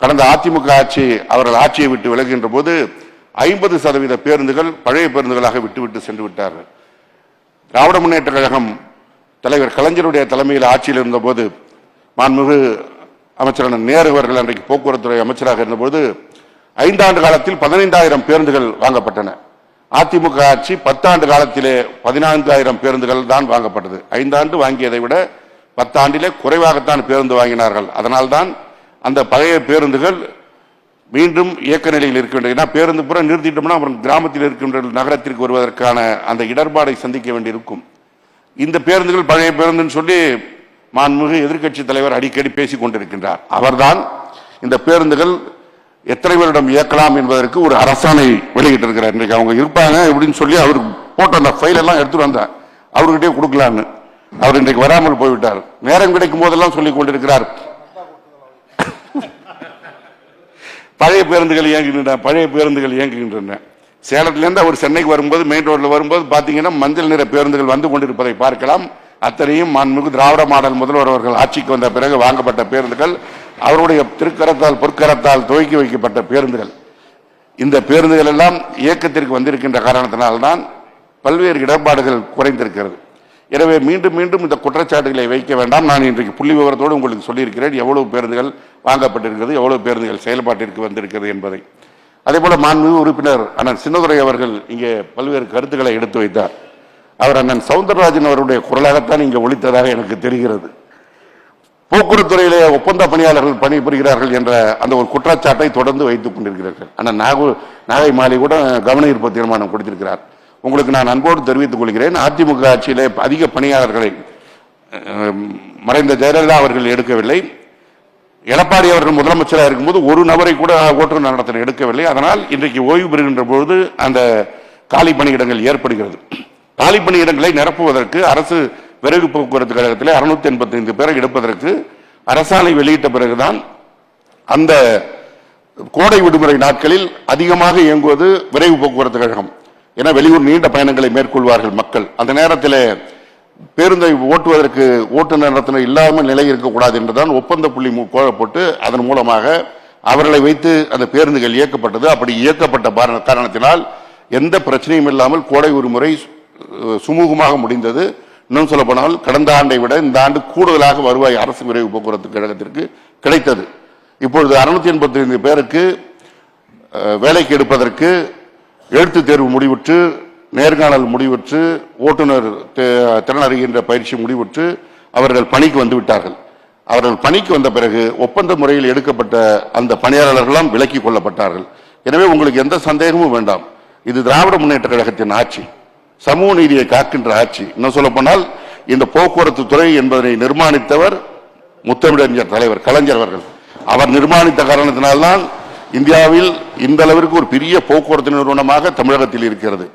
கடந்த அதிமுக ஆட்சி அவர்கள் ஆட்சியை விட்டு விலகுகின்ற போது 50% பேருந்துகள் பழைய பேருந்துகளாக விட்டுவிட்டு சென்று விட்டார்கள். திராவிட முன்னேற்ற கழகம் தலைவர் கலைஞருடைய தலைமையில் ஆட்சியில் இருந்தபோது மாண்புமிகு அமைச்சரான நேரு அவர்கள் அன்றைக்கு போக்குவரத்துறை அமைச்சராக இருந்தபோது 5 ஆண்டு காலத்தில் 15,000 பேருந்துகள் வாங்கப்பட்டன. அதிமுக ஆட்சி 10 ஆண்டு காலத்திலே 14,000 பேருந்துகள் தான் வாங்கப்பட்டது. 5 ஆண்டு வாங்கியதை விட 10 ஆண்டிலே குறைவாகத்தான் பேருந்து வாங்கினார்கள். அதனால்தான் அந்த பழைய பேருந்துகள் மீண்டும் இயக்க நிலையில் இருக்க வேண்டும். ஏன்னா பேருந்து புற நிறுத்திட்டோம்னா அப்புறம் கிராமத்தில் இருக்கின்ற நகரத்திற்கு வருவதற்கான அந்த இடர்பாடை சந்திக்க வேண்டியிருக்கும். இந்த பேருந்துகள் பழைய பேருந்துன்னு சொல்லி மாண்புமிகு எதிர்க்கட்சி தலைவர் அடிக்கடி பேசிக் கொண்டிருக்கின்றார். அவர்தான் இந்த பேருந்துகள் எத்தனை பேரிடம் இயக்கலாம் என்பதற்கு ஒரு அரசாணை வெளியிட்டிருக்கிறார். இன்றைக்கு அவங்க இருப்பாங்க அப்படின்னு சொல்லி அவர் போட்ட அந்த ஃபைல் எல்லாம் எடுத்துட்டு வந்தார், அவர்கிட்டே கொடுக்கலான்னு. அவர் இன்றைக்கு வராமல் போய்விட்டார். நேரம் கிடைக்கும் போதெல்லாம் சொல்லிக் கொண்டிருக்கிறார் பழைய பேருந்துகள் இயங்குகின்றன. சேலத்திலிருந்து அவர் சென்னைக்கு வரும்போது மெயின் ரோட்ல வரும்போது பாத்தீங்கன்னா மஞ்சள் நிற பேருந்துகள் வந்து கொண்டிருப்பதை பார்க்கலாம். அத்தனையும் மாண்புமிகு திராவிட மாடல் முதல்வர் அவர்கள் ஆட்சிக்கு வந்த பிறகு வாங்கப்பட்ட பேருந்துகள், அவருடைய திருக்கரத்தால் பொற்கரத்தால் துவக்கி வைக்கப்பட்ட பேருந்துகள். இந்த பேருந்துகள் எல்லாம் இயக்கத்திற்கு வந்திருக்கின்ற காரணத்தினால்தான் பல்வேறு இடர்பாடுகள் குறைந்திருக்கிறது. எனவே மீண்டும் மீண்டும் இந்த குற்றச்சாட்டுகளை வைக்க வேண்டாம். நான் இன்றைக்கு புள்ளி விவரத்தோடு உங்களுக்கு சொல்லியிருக்கிறேன் எவ்வளவு பேருந்துகள் வாங்கப்பட்டிருக்கிறது, எவ்வளவு பேருந்துகள் செயல்பாட்டிற்கு வந்திருக்கிறது என்பதை. அதே போல மாண்புமிகு உறுப்பினர் அண்ணன் சின்னதுரை அவர்கள் இங்கே பல்வேறு கருத்துக்களை எடுத்து வைத்தார். அவர் அண்ணன் சவுந்தரராஜன் அவருடைய குரலாகத்தான் இங்கே ஒலித்ததாக எனக்கு தெரிகிறது. போக்குவரத்து துறையிலே ஒப்பந்த பணியாளர்கள் பணிபுரிகிறார்கள் என்ற அந்த ஒரு குற்றச்சாட்டை தொடர்ந்து வைத்துக் கொண்டிருக்கிறார்கள். அண்ணன் நாகை மாலை கூட கவன ஈர்ப்பு தீர்மானம் கொடுத்திருக்கிறார். உங்களுக்கு நான் அன்போடு தெரிவித்துக் கொள்கிறேன், அதிமுக ஆட்சியிலே அதிக பணியாளர்களை மறைந்த ஜெயலலிதா அவர்கள் எடுக்கவில்லை. எடப்பாடி அவர்கள் முதலமைச்சராக இருக்கும்போது ஒரு நபரை கூட ஓட்டுநர் நடத்த எடுக்கவில்லை. அதனால் இன்றைக்கு ஓய்வு பெறுகின்ற பொழுது அந்த காலி பணியிடங்கள் ஏற்படுகிறது. காலி பணியிடங்களை நிரப்புவதற்கு அரசு விரைவு போக்குவரத்து கழகத்திலே 685 பேரை எடுப்பதற்கு அரசாணை வெளியிட்ட பிறகுதான் அந்த கோடை விடுமுறை நாட்களில் அதிகமாக இயங்குவது விரைவு போக்குவரத்து கழகம். என வெளியூர் நீண்ட பயணங்களை மேற்கொள்வார்கள் மக்கள். அந்த நேரத்தில் பேருந்தை ஓட்டுவதற்கு ஓட்டுநர் நடத்துனர் இல்லாமல் நிலை இருக்கக்கூடாது என்றுதான் ஒப்பந்த புள்ளி போட்டு அதன் மூலமாக அவர்களை வைத்து அந்த பேருந்துகள் இயக்கப்பட்டது. அப்படி இயக்கப்பட்ட காரணத்தினால் எந்த பிரச்சனையும் இல்லாமல் கோடை விடுமுறை சுமூகமாக முடிந்தது. இன்னும் சொல்ல போனால் கடந்த ஆண்டை விட இந்த ஆண்டு கூடுதலாக வருவாய் அரசு விரைவு போக்குவரத்து கழகத்திற்கு கிடைத்தது. இப்பொழுது 685 பேருக்கு வேலைக்கு எடுப்பதற்கு எழுத்து தேர்வு முடிவுற்று, நேர்காணல் முடிவுற்று, ஓட்டுநர் திறன் அறிகின்ற பயிற்சி முடிவுற்று அவர்கள் பணிக்கு வந்து விட்டார்கள். அவர்கள் பணிக்கு வந்த பிறகு ஒப்பந்த முறையில் எடுக்கப்பட்ட அந்த பணியாளர்களெல்லாம் விலக்கிக் கொள்ளப்பட்டார்கள். எனவே உங்களுக்கு எந்த சந்தேகமும் வேண்டாம், இது திராவிட முன்னேற்ற கழகத்தின் ஆட்சி, சமூக நீதியை காக்கின்ற ஆட்சி. இன்னும் சொல்ல போனால் இந்த போக்குவரத்து துறை என்பதனை நிர்மாணித்தவர் முத்தமிழறிஞர் தலைவர் கலைஞர் அவர்கள். அவர் நிர்மாணித்த காரணத்தினால்தான் இந்தியாவில் இந்த அளவிற்கு ஒரு பெரிய போக்குவரத்து நிறுவனமாக தமிழகத்தில் இருக்கிறது.